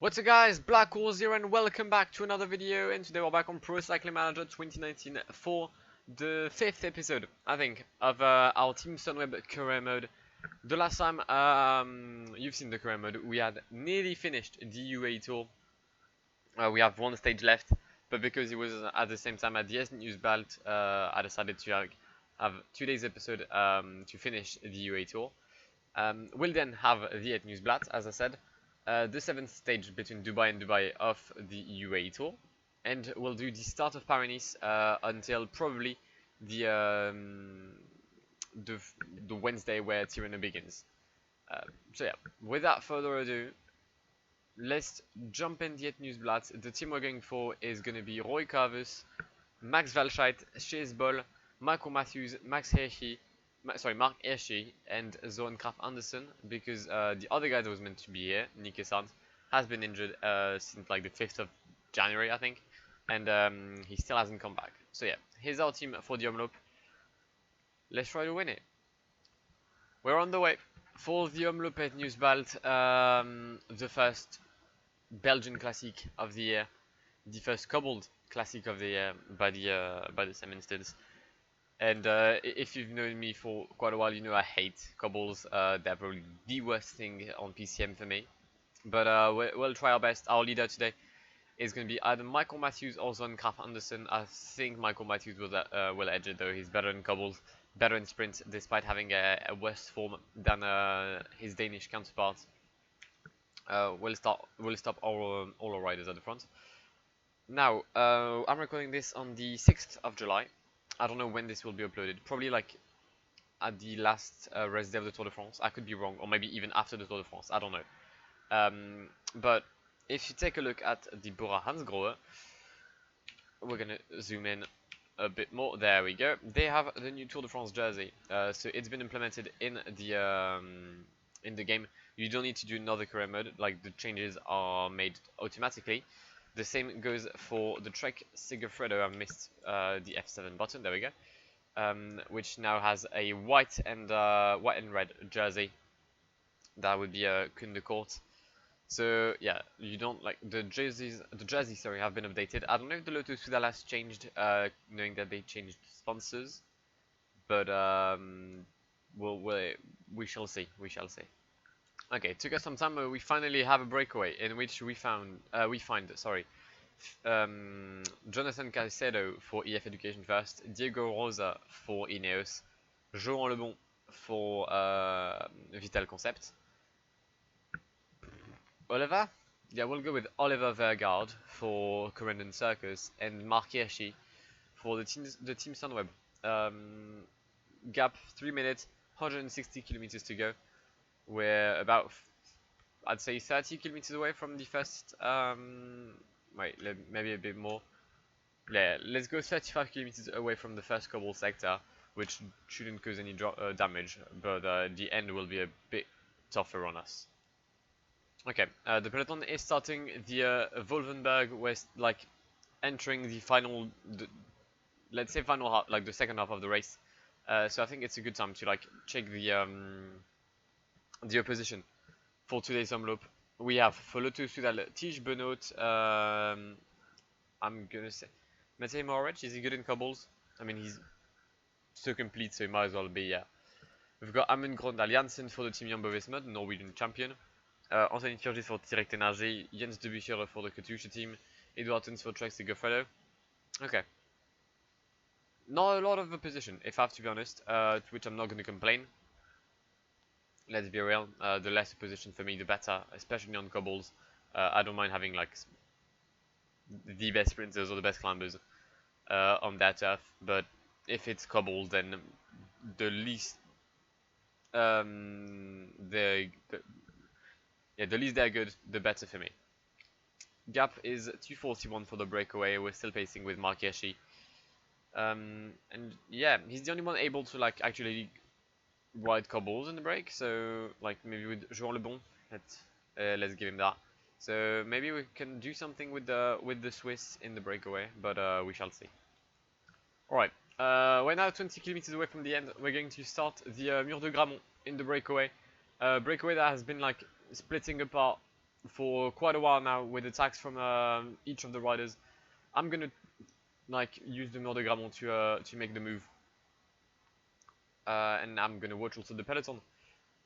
What's up guys, Black Horse here and welcome back to another video, and today we're back on Pro Cycling Manager 2019 for the 5th episode, I think, of our Team Sunweb career mode. The last time you've seen the career mode, we had nearly finished the UAE Tour. We have one stage left, but because it was at the same time at the News Belt, I decided to have today's episode to finish the UAE Tour. We'll then have the News Blatt, as I said. The 7th stage between Dubai and Dubai of the UAE Tour, and we'll do the start of Paris until probably the Wednesday where Tirreno begins. So yeah, without further ado, let's jump in the Nieuwsblad. The team we're going for is going to be Roy Carvus, Max Walscheid, Chase Boll, Michael Matthews, Mark Hirschi, and Zoran Kraf Anderson, because the other guy that was meant to be here, Nick Sant, has been injured since like the 5th of January, I think, and he still hasn't come back. So yeah, here's our team for the Omloop. Let's try to win it. We're on the way for the Omloop at Nieuwsblad, the first Belgian classic of the year, the first cobbled classic of the year by the same instance. And if you've known me for quite a while, you know I hate cobbles. They're probably the worst thing on PCM for me. But we'll try our best. Our leader today is going to be either Michael Matthews or Zoran Kraf Anderson. I think Michael Matthews will edge it though. He's better in cobbles, better in sprints, despite having a worse form than his Danish counterpart. We'll stop all our riders at the front. Now, I'm recording this on the 6th of July. I don't know when this will be uploaded. Probably like at the last race day of the Tour de France. I could be wrong, or maybe even after the Tour de France. I don't know. But if you take a look at the Bora Hansgrohe, we're gonna zoom in a bit more. There we go. They have the new Tour de France jersey, so it's been implemented in the game. You don't need to do another career mode. Like the changes are made automatically. The same goes for the Trek Sigafredo. I missed the F7 button. There we go. Which now has a white and red jersey. That would be a Kunde Court. So yeah, you don't like the jerseys. The jerseys, sorry, have been updated. I don't know if the Lotto Soudal has changed, knowing that they changed sponsors, but we shall see. We shall see. Okay, took us some time, but we finally have a breakaway in which we find Jonathan Caicedo for EF Education First, Diego Rosa for Ineos, Joan Lebon for Vital Concept. Oliver? Yeah, we'll go with Oliver Vergaard for Corendon Circus and Mark Hirschi for the team Sunweb. Gap 3 minutes, 160 kilometers to go. We're about, I'd say, 30 kilometers away from the first, maybe a bit more. Yeah, let's go 35 kilometers away from the first cobble sector, which shouldn't cause any damage, but the end will be a bit tougher on us. Okay, the peloton is starting the Wolvenberg. We're like entering the final, let's say final half, like the second half of the race. So I think it's a good time to like check the opposition for today's Omloop. We have for Lotto Soudal, Tige Benoot, I'm gonna say Matej Mohoric. Is he good in cobbles? I mean, he's so complete, so he might as well be, yeah. We've got Amund Grøndal Jansen for the team Jumbo-Visma, the Norwegian champion. Anthony Turgis for Direct Energy, Jens de Bucher for the Katusha team, Eduard Tens for Trek Sigafredo. Okay. Not a lot of opposition, if I have to be honest, to which I'm not going to complain. Let's be real, the less opposition for me, the better, especially on cobbles. I don't mind having like the best sprinters or the best climbers on that turf, but if it's cobbles, then the least the least they're good, the better for me. Gap is 241 for the breakaway. We're still pacing with Mark Hirschi. And yeah, he's the only one able to like actually ride cobbles in the break. So like maybe with Joan Lebon, let's give him that. So maybe we can do something with the Swiss in the breakaway, but we shall see. Alright, we're now 20 kilometers away from the end. We're going to start the Mur de Grammont in the breakaway. Breakaway that has been like splitting apart for quite a while now with attacks from each of the riders. I'm gonna like use the Mur de Gramont to make the move, and I'm gonna watch also the peloton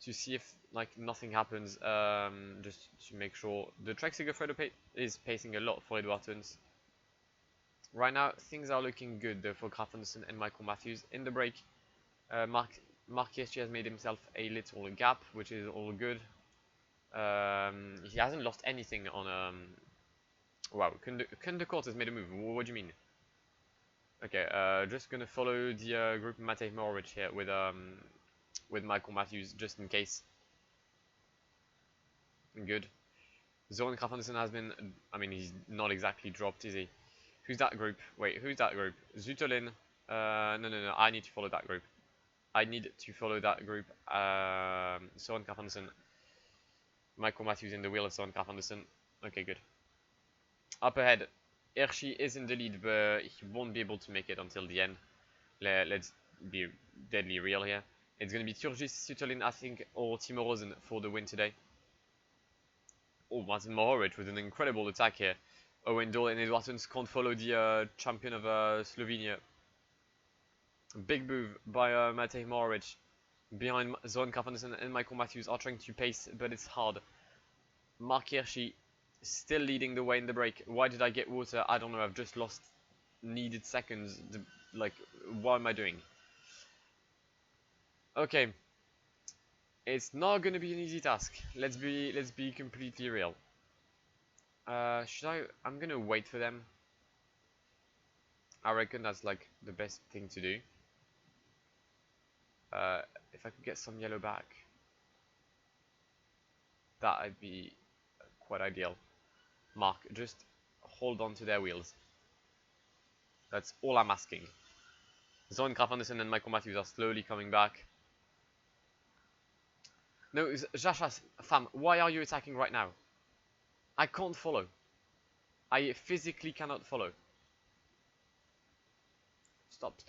to see if like nothing happens, just to make sure. The Trek Segafredo is pacing a lot for Edward Theuns. Right now things are looking good though for Graf Anderson and Michael Matthews. In the break, Mark Hirschi has made himself a little gap, which is all good. He hasn't lost anything on wow, Kunde has made a move. What do you mean? Okay, just gonna follow the group Matej Morovic here with Michael Matthews just in case. Good. Zoran Graf Anderson has been, I mean, he's not exactly dropped, is he? Who's that group? Wait, who's that group? Zutolin. No, I need to follow that group. I need to follow that group. Zoran Graf Anderson. Michael Matthews in the wheel of Zoran Graf Anderson. Okay, good. Up ahead, Hirschi is in the lead, but he won't be able to make it until the end. Let's be deadly real here. It's going to be Turgis, Zutolin, I think, or Timo Rosen for the win today. Oh, Martin Mohoric with an incredible attack here. Owen Dole and Edward Theuns can't follow the champion of Slovenia. Big move by Matej Mohoric. Behind Zoran Graf Anderson and Michael Matthews are trying to pace, but it's hard. Mark Hirschi still leading the way in the break. Why did I get water? I don't know. I've just lost needed seconds. Like, what am I doing? Okay. It's not gonna be an easy task. Let's be completely real. I'm gonna wait for them. I reckon that's like the best thing to do. If I could get some yellow back, that'd be quite ideal. Mark, just hold on to their wheels. That's all I'm asking. Zoran Graf Anderson and Michael Matthews are slowly coming back. No, Jashas, fam, why are you attacking right now? I can't follow. I physically cannot follow. Stop.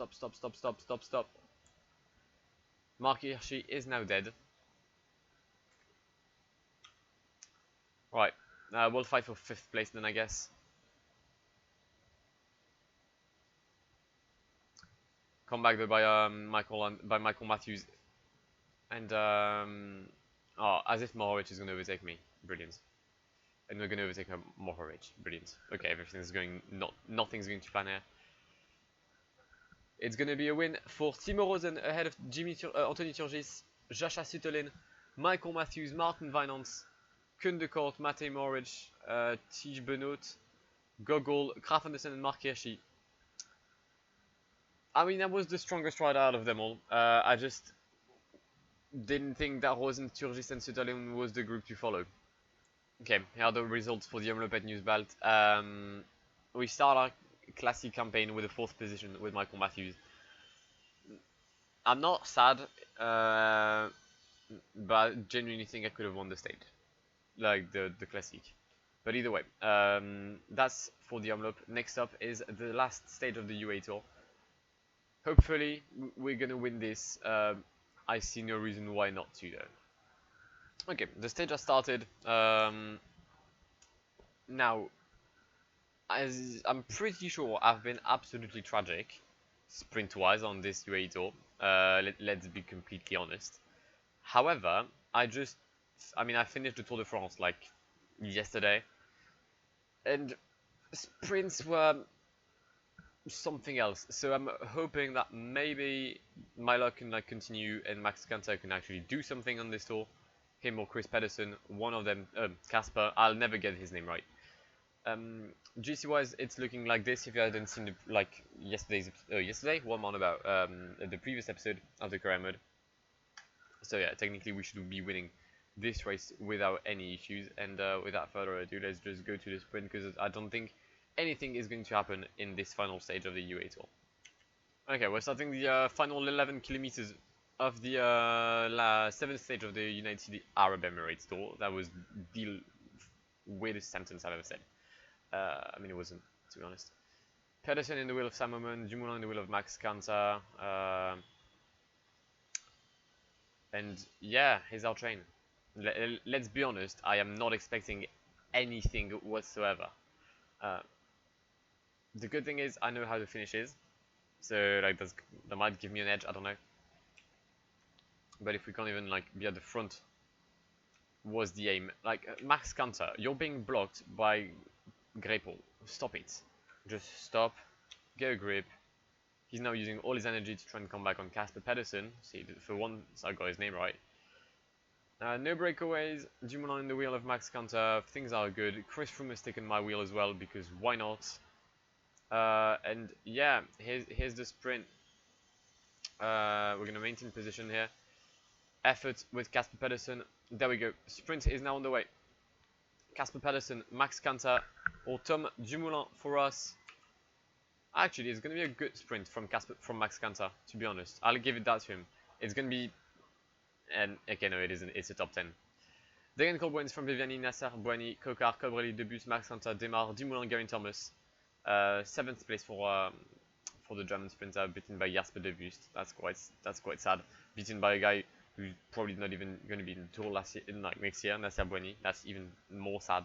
Mark Hirschi is now dead. Right, we'll fight for 5th place then, I guess. Come back though by Michael Matthews. And oh, as if Mohoric is going to overtake me. Brilliant. And we're going to overtake Mohoric. Brilliant. Okay, everything's going, nothing's going to plan here. It's going to be a win for Timo Rosen ahead of Anthony Turgis, Jascha Zutolin, Michael Matthews, Martin Winans, Kunde Kort, Matej Mohoric, Tige Benoot, Gogol, Graf Anderson and Mark Hirschi. I mean, that was the strongest rider out of them all. I just didn't think that Rosen, Turgis and Zutolin was the group to follow. Okay, here are the results for the Omloop News Belt. We start our classic campaign with a 4th position with Michael Matthews. I'm not sad, but I genuinely think I could have won the stage, like the classic. But either way, that's for the Omloop. Next up is the last stage of the UAE Tour. Hopefully, we're gonna win this. I see no reason why not to though. Okay, the stage has started. Now, as I'm pretty sure I've been absolutely tragic sprint-wise on this UAE Tour. Let's be completely honest. However, I finished the Tour de France like yesterday, and sprints were something else. So I'm hoping that maybe my luck can like continue and Max Kanter can actually do something on this tour. Him or Chris Pedersen, one of them, Casper. I'll never get his name right. GC wise, it's looking like this. If you hadn't seen the, like yesterday, what I'm on about, the previous episode of the career mode. So yeah, technically we should be winning this race without any issues. And without further ado, let's just go to the sprint because I don't think anything is going to happen in this final stage of the UAE Tour. Okay, we're starting the final 11 kilometers of the 7th stage of the United Arab Emirates Tour. That was the weirdest sentence I've ever said. I mean, it wasn't, to be honest. Pedersen in the wheel of Sam Oman, Dumoulin in the wheel of Max Kanter. And yeah, here's our train. Let's be honest, I am not expecting anything whatsoever. Uh, the good thing is I know how the finish is, so like that might give me an edge. I don't know. But if we can't even like be at the front, was the aim. Like max counter, you're being blocked by Grapple. Stop it. Just stop. Get a grip. He's now using all his energy to try and come back on Casper Pedersen. See, for once I got his name right. No breakaways. Dumoulin in the wheel of Max Counter. Things are good. Chris Froome has taken my wheel as well because why not? And yeah, here's the sprint. We're going to maintain position here. Effort with Casper Pedersen. There we go. Sprint is now on the way. Casper Pedersen, Max Counter, or Tom Dumoulin for us. Actually, it's going to be a good sprint from Max Counter, to be honest. I'll give it that to him. It's going to be... And okay, no, it isn't. It's a top 10. Degenkolb wins from Viviani, Nasser, Boigny, Cocard, Cobrelli, Debus, Max Counter, Demar, Dumoulin, Geraint Thomas. 7th place for the German sprinter, beaten by Jasper Debus. That's quite sad. Beaten by a guy who's probably not even going to be in the Tour next year, Nasser Boigny. That's even more sad.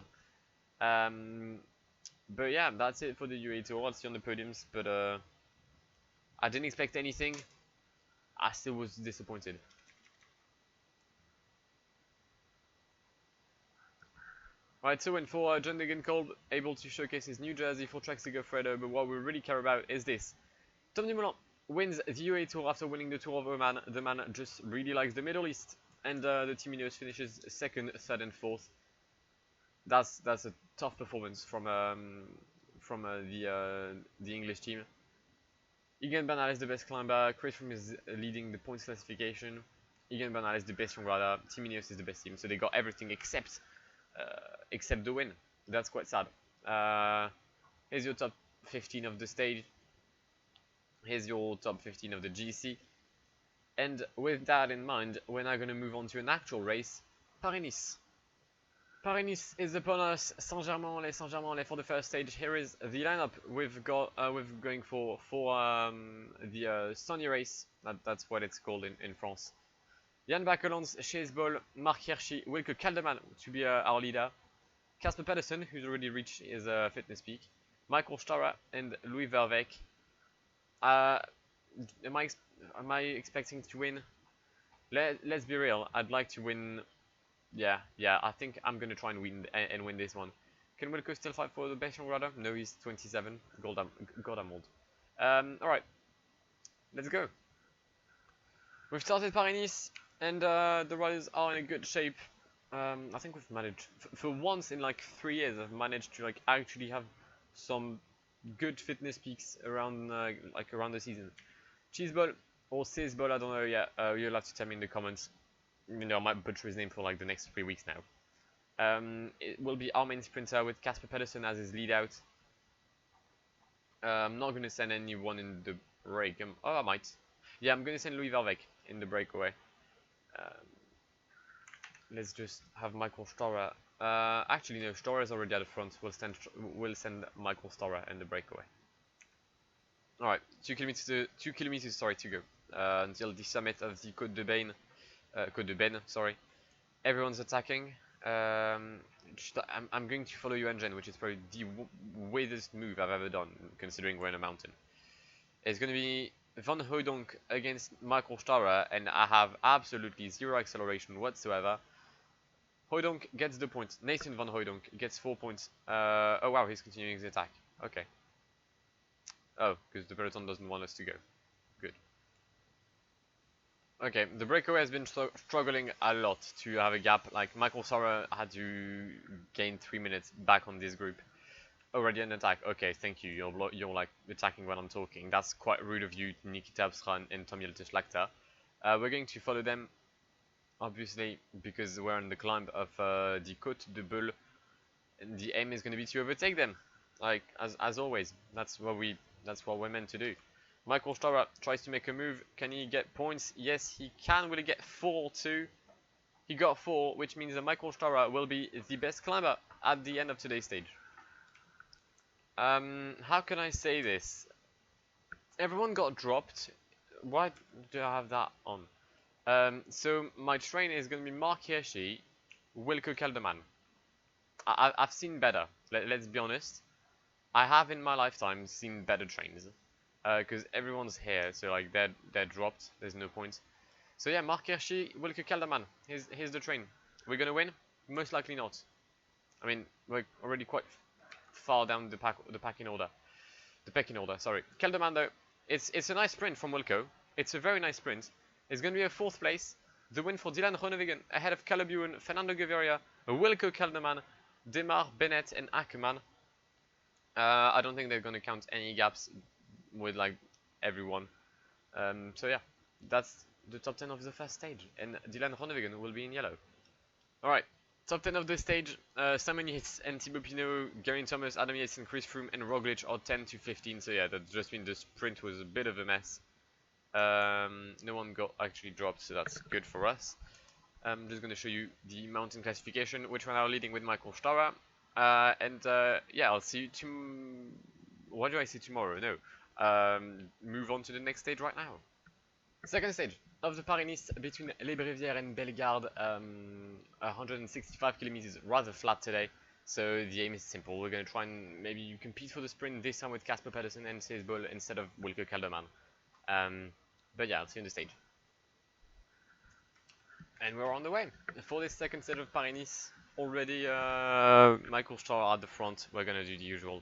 But yeah, that's it for the UAE Tour. I'll see you on the podiums, but I didn't expect anything. I still was disappointed. Right, so for John Degenkolb, able to showcase his new jersey for Trek Segafredo, but what we really care about is this. Tom Dumoulin wins the UAE Tour after winning the Tour of Oman. The man just really likes the Middle East, and the Team Ineos finishes 2nd, 3rd, and 4th. That's a tough performance from the English team. Egan Bernal is the best climber. Chris Froome is leading the points classification. Egan Bernal is the best young rider. Team Ineos is the best team, so they got everything except the win. That's quite sad. Here's your top 15 of the stage. Here's your top 15 of the GC. And with that in mind, we're now going to move on to an actual race, Paris-Nice. Paris-Nice is upon us. Saint-Germain-en-Laye for the first stage. Here is the lineup we've going for the sunny race. That's what it's called in France. Jan Bakelans, Chase Ball, Mark Hirschi, Wilke Kelderman to be our leader. Casper Pedersen, who's already reached his fitness peak. Michael Stara and Louis Verbeek. Am I expecting to win? Let's be real. I'd like to win. Yeah. I think I'm gonna try and win this one. Can Wilco still fight for the best young rider? No, he's 27. God, I'm old. All right, let's go. We've started Paris-Nice, and the riders are in a good shape. I think we've managed, for once in like 3 years, I've managed to like actually have some good fitness peaks around around the season. Cheeseball or Sizeball, I don't know yet. You'll have to tell me in the comments. You know, I might butcher his name for like the next 3 weeks now. It will be our main sprinter with Casper Pedersen as his lead out. I'm not going to send anyone in the break. Oh, I might. Yeah, I'm going to send Louis Verbeek in the breakaway. Let's just have Michael Stara. Actually, no, Stara is already at the front. We'll send Michael Stara in the breakaway. All right, 2 kilometers to go until the summit of the Côte de Benne. Sorry. Everyone's attacking. I'm going to follow you, Engine, which is probably the weirdest move I've ever done, considering we're in a mountain. It's going to be Van Hooydonk against Michael Stara, and I have absolutely 0 acceleration whatsoever. Hooydonk gets the point. Nathan Van Hooydonk gets 4 points. Oh wow, he's continuing his attack. Okay. Oh, because the peloton doesn't want us to go. Good. Okay, the breakaway has been struggling a lot to have a gap. Like, Michael Stara had to gain 3 minutes back on this group. Already an attack. Okay, thank you. You're like attacking when I'm talking. That's quite rude of you, Nikita Absran and Tom Schlachter. We're going to follow them, obviously, because we're on the climb of the Côte de Bulle, and the aim is going to be to overtake them, like as always. That's what we're meant to do. Michael Stara tries to make a move. Can he get points? Yes, he can. Will he get 4 too? He got 4, which means that Michael Stara will be the best climber at the end of today's stage. How can I say this? Everyone got dropped. Why do I have that on? So my train is going to be Mark Hirschi, Wilco Kelderman. I've seen better. Let's be honest. I have in my lifetime seen better trains. Because everyone's here, so like they're dropped. There's no point. So yeah, Mark Hirschi, Wilke Kelderman. Here's the train. We're gonna win? Most likely not. I mean, we're already quite far down the pecking order. The pecking order, sorry. Kelderman though, it's a nice sprint from Wilco. It's a very nice sprint. It's gonna be a 4th place. The win for Dylan Groenewegen ahead of Caleb Ewan, Fernando Gaviria, Wilco Kelderman, Demar, Bennett, and Ackerman. I don't think they're gonna count any gaps with like everyone. So yeah, that's the top 10 of the first stage, and Dylan Groenewegen will be in yellow. Alright, top 10 of the stage, Simon Yates and Thibaut Pinot, Geraint Thomas, Adam Yates and Chris Froome and Roglic are 10 to 15, so yeah, that just means the sprint was a bit of a mess. No one got actually dropped, so that's good for us. I'm just going to show you the mountain classification, which we're now leading with Michael Stara. Yeah, I'll see you Why do I say tomorrow? No. Move on to the next stage right now. Second stage of the Paris-Nice between Les Brévières and Bellegarde. 165 kilometers, rather flat today. So the aim is simple. We're going to try and maybe compete for the sprint this time with Casper Pedersen and Seesbol instead of Wilco Kelderman. But yeah, I'll see you on the stage. And we're on the way for this second stage of Paris-Nice. Already Michael Starr at the front. We're going to do the usual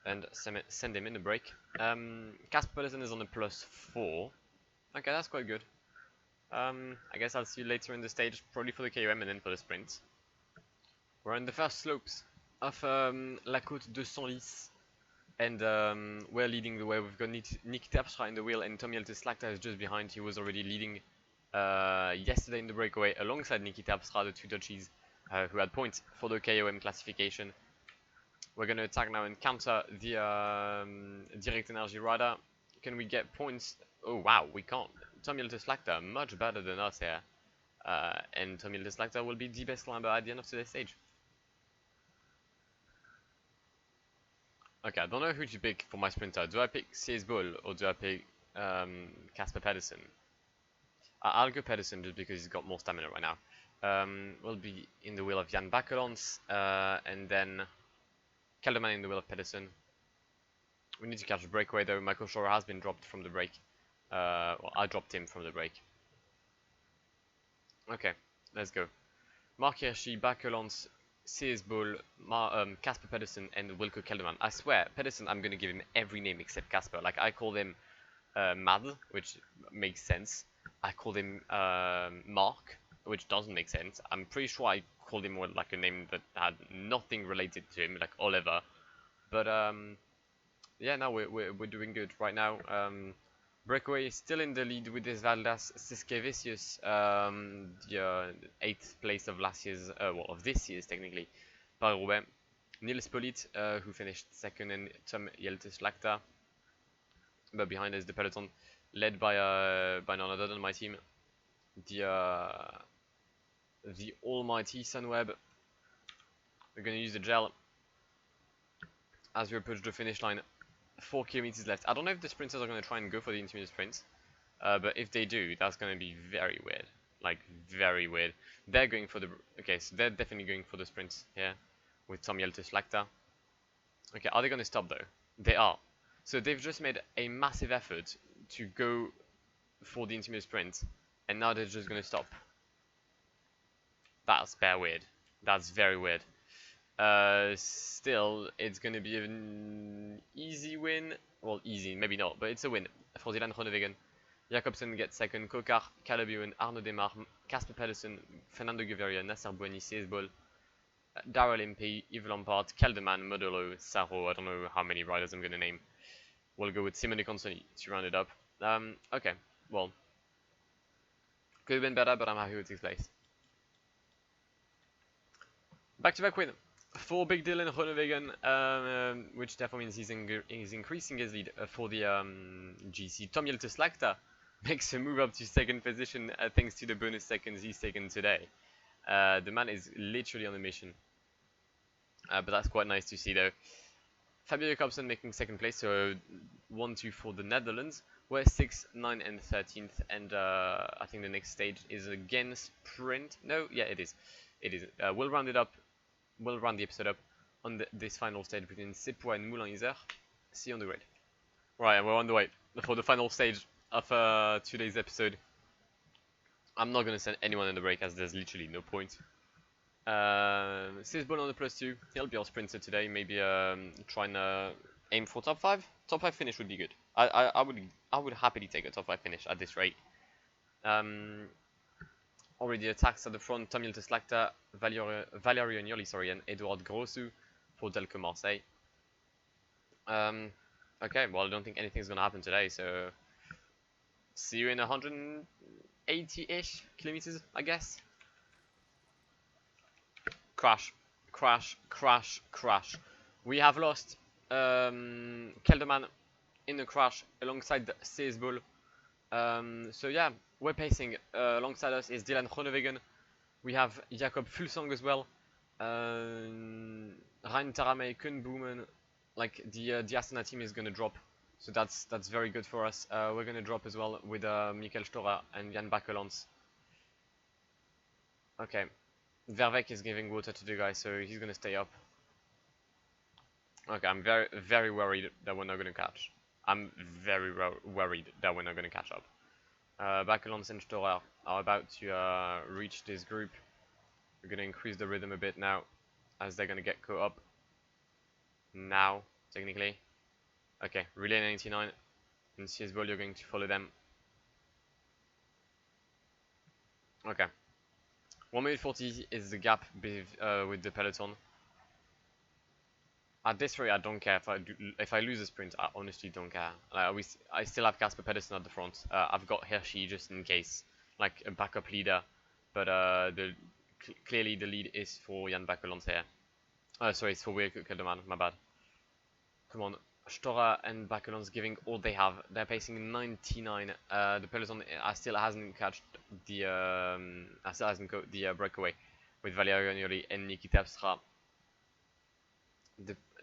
and send him in the break. Casper Pedersen is on a +4. Okay, that's quite good. I guess I'll see you later in the stage, probably for the KOM and then for the sprint. We're on the first slopes of La Côte de Senlis, and we're leading the way. We've got Nick Terpstra in the wheel, and Tom Jelte-Slagta is just behind. He was already leading yesterday in the breakaway alongside Nicky Terpstra, the 2 Dutchies, who had points for the KOM classification. We're going to attack now and counter the Direct Energy rider. Can we get points? Oh wow, we can't. Tom Jelte-Slagta much better than us here. And Tom Jelte-Slagta will be the best climber at the end of today's stage. Okay, I don't know who to pick for my sprinter. Do I pick Seesbol or do I pick Casper Pedersen? I'll go Pedersen just because he's got more stamina right now. We'll be in the wheel of Jan Bakelants, and then Kelderman in the wheel of Pedersen. We need to catch a breakaway though. Michael Shore has been dropped from the break. Well, I dropped him from the break. Okay, let's go. Mark Hirschi, Bakelants, Seesbol, Casper Pedersen, and Wilco Kelderman. I swear, Pedersen, I'm gonna give him every name except Casper. Like, I called him Mad, which makes sense. I called him Mark, which doesn't make sense. I'm pretty sure I called him more like a name that had nothing related to him, like Oliver. But yeah, no, we're doing good right now. Breakaway is still in the lead with this Valdas Siskevicius, the 8th place of last year's, well, of this year's technically, Paris-Roubaix. Niels Pollitt, who finished 2nd, and Tom Jelte-Slagta. But behind us, the peloton, led by none other than my team, the almighty Sunweb. We're gonna use the gel as we approach the finish line. 4 kilometers left. I don't know if the sprinters are going to try and go for the intermediate sprints, but if they do, that's going to be very weird. Like, very weird. They're going for the... Okay, so they're definitely going for the sprints here with Tom Jelte-Slagta. Okay, are they going to stop though? They are. So they've just made a massive effort to go for the intermediate sprint, and now they're just going to stop. That's very weird. That's very weird. Still, it's going to be an easy win. Well, easy, maybe not, but it's a win for Dylan Groenewegen. Jacobsen gets 2nd, Kokar, Caleb Ewan, Arnaud Demar, Casper Pedersen, Fernando Gaviria, Nasser Bouhanni, Seesbol, Darrell Impey, Yves Lampard, Kelderman, Modelo, Saro. I don't know how many riders I'm going to name. We'll go with Simone Consoni to round it up. Okay, well, could have been better, but I'm happy with 6th place. Back-to-back win for Big Dylan Groenewegen, which therefore means he's increasing his lead for the GC. Tom Jelte-Slagta makes a move up to 2nd position thanks to the bonus seconds he's taken today. The man is literally on a mission. But that's quite nice to see though. Fabio Jacobsen making 2nd place, so 1-2 for the Netherlands. We're 6th, 9th, and 13th, and I think the next stage is again sprint. No, yeah, it is. It is. We'll round it up we'll round the episode up on this final stage between Sepois and Moulin-Isère. See you on the grid. Right, we're on the way for the final stage of today's episode. I'm not gonna send anyone in the break as there's literally no point. Sisball on the +2. He'll be our sprinter today. Maybe try and aim for top 5. Top 5 finish would be good. I would happily take a top 5 finish at this rate. Already attacks at the front. Tomil Teslacta, Valerio Agnoli, sorry, and Edouard Grossu for Delco Marseille. Okay, well, I don't think anything's gonna happen today, so see you in 180-ish kilometers, I guess. Crash, crash, crash, crash. We have lost Kelderman in a crash alongside the Seesball. So yeah, we're pacing. Alongside us is Dylan Groenewegen. We have Jacob Fulsang as well. Ryan Taramay, Kun Boomen. Like the Astana team is gonna drop, so that's very good for us. We're gonna drop as well with Michael Storer and Jan Bakelans. Okay, Vervek is giving water to the guy, so he's gonna stay up. Okay, I'm very worried that we're not gonna catch. I'm very worried that we're not gonna catch up. Bakelans and Storer are about to reach this group. We're gonna increase the rhythm a bit now, as they're gonna get caught up. Now, technically. Okay, relay 99 and Seesball, you're going to follow them. Okay. 1 minute 40 is the gap with the peloton. At this rate, I don't care if I lose a sprint. I honestly don't care. I still have Casper Pedersen at the front. I've got Hershey just in case, like a backup leader. But clearly the lead is for Jan Bakelans here. Sorry, it's for Wilco Kelderman, my bad. Come on, Storer and Bakelans giving all they have. They're pacing 99. The peloton still hasn't catched the breakaway with Valerio Agnoli and Nikita Abstra.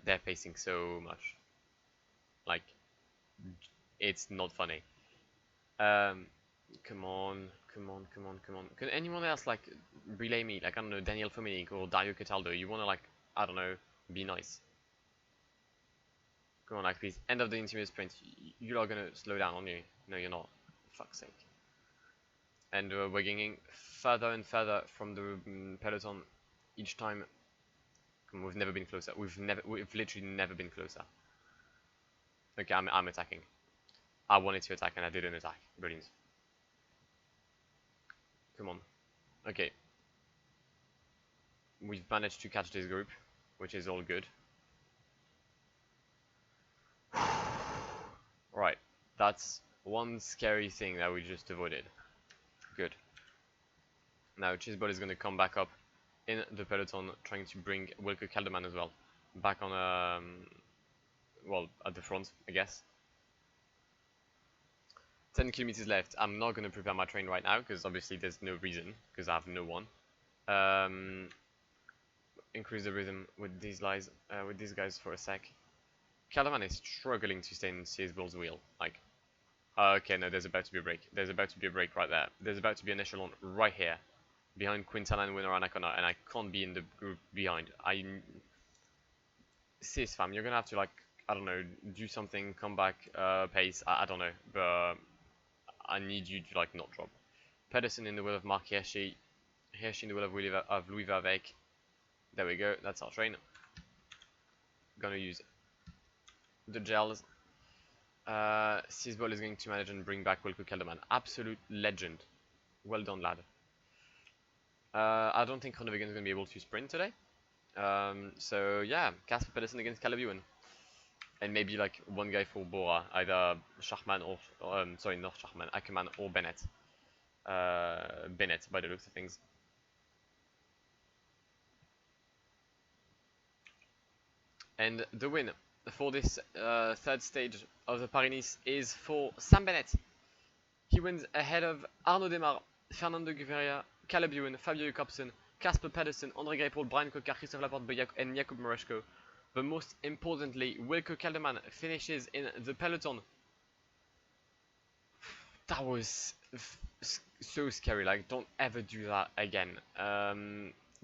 They're pacing so much. Like, it's not funny. Come on. Can anyone else like relay me? Like, I don't know, Daniel Fominic or Dario Cataldo. You wanna, like, I don't know, be nice. Come on, like, please. End of the intermediate sprint. You're not gonna slow down, aren't you? No, you're not. For fuck's sake. And we're getting further and further from the peloton each time. Come on, we've never been closer. We've literally never been closer. Okay, I'm attacking. I wanted to attack and I didn't attack. Brilliant. Come on. Okay. We've managed to catch this group, which is all good. Right, that's one scary thing that we just avoided. Good. Now Chisbol is going to come back up in the peloton, trying to bring Wilco Kelderman as well back on, well, at the front, I guess. 10 kilometers left. I'm not going to prepare my train right now because obviously there's no reason, because I have no one. Increase the rhythm with these guys for a sec. Kelderman is struggling to stay in Seesball's wheel. Like, okay, no, there's about to be a break. There's about to be a break right there. There's about to be an echelon right here, behind Quintana and Winner Anacona, and I can't be in the group behind. Sis fam, you're gonna have to, like, I don't know, do something, come back, pace. I don't know, but I need you to, like, not drop. Pedersen in the wheel of Mark Hershey. Hershey in the wheel of Louis Vervek. There we go. That's our train. Gonna use the gels. Seesball is going to manage and bring back Wilco Kelderman. Absolute legend. Well done, lad. I don't think Groenewegen is going to be able to sprint today. So yeah, Casper Pedersen against Calabuan. And maybe like one guy for Bora, either Schachman or sorry, not Schachman, Ackerman or Bennett. Bennett, by the looks of things. And the win for this third stage of the Paris-Nice is for Sam Bennett. He wins ahead of Arnaud Demar, Fernando Guevara, Calabuan, Fabio Jacobsen, Casper Pedersen, André Greipel, Brian Coquart, Christophe Laporte, and Jakub Mareshko. But most importantly, Wilco Kelderman finishes in the peloton. That was so scary. Like, don't ever do that again.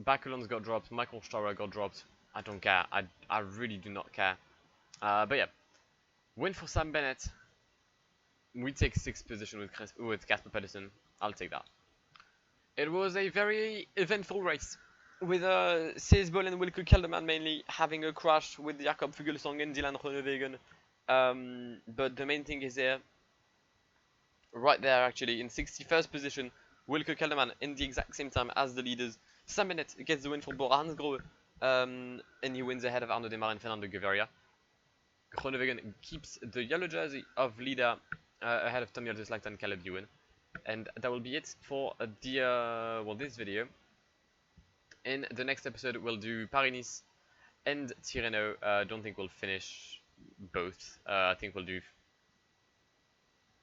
Bakulon's got dropped. Michael Storer got dropped. I don't care. I really do not care. But yeah, win for Sam Bennett. We take 6th position with Casper Pedersen. I'll take that. It was a very eventful race, with Seesbol and Wilco Kelderman mainly having a crash with Jakob Fuglsang and Dylan Groenewegen. But the main thing is here, right there actually, in 61st position, Wilco Kelderman in the exact same time as the leaders. Sam Bennett gets the win for Bora Hansgrohe, and he wins ahead of Arnaud Demar and Fernando Gaviria. Groenewegen keeps the yellow jersey of leader ahead of Tom Jolteslacht and Caleb Ewan. And that will be it for this video. In the next episode, we'll do Paris-Nice and Tirreno. Don't think we'll finish both. I think we'll do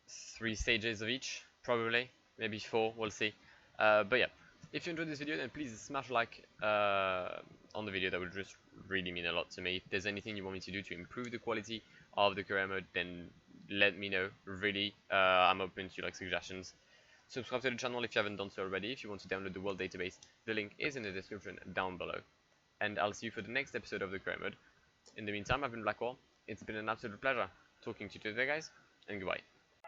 3 stages of each, probably, maybe 4. We'll see. But yeah, if you enjoyed this video, then please smash like on the video. That would just really mean a lot to me. If there's anything you want me to do to improve the quality of the career mode, then let me know. Really, I'm open to like suggestions. Subscribe to the channel if you haven't done so already. If you want to download the world database, the link is in the description down below. And I'll see you for the next episode of the career mode. In the meantime, I've been Blackwall. It's been an absolute pleasure talking to you today, guys, and goodbye.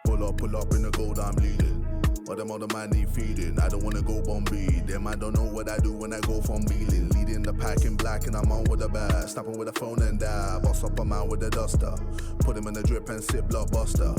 Pull up in the gold, I'm leading. But them other man need feeding. I don't wanna go Bombay. Them I don't know what I do when I go from Beeling. Leading the pack in black and I'm on with a bat. Snapping with a phone and dab. Boss up a man with a duster. Put him in the drip and sip blockbuster.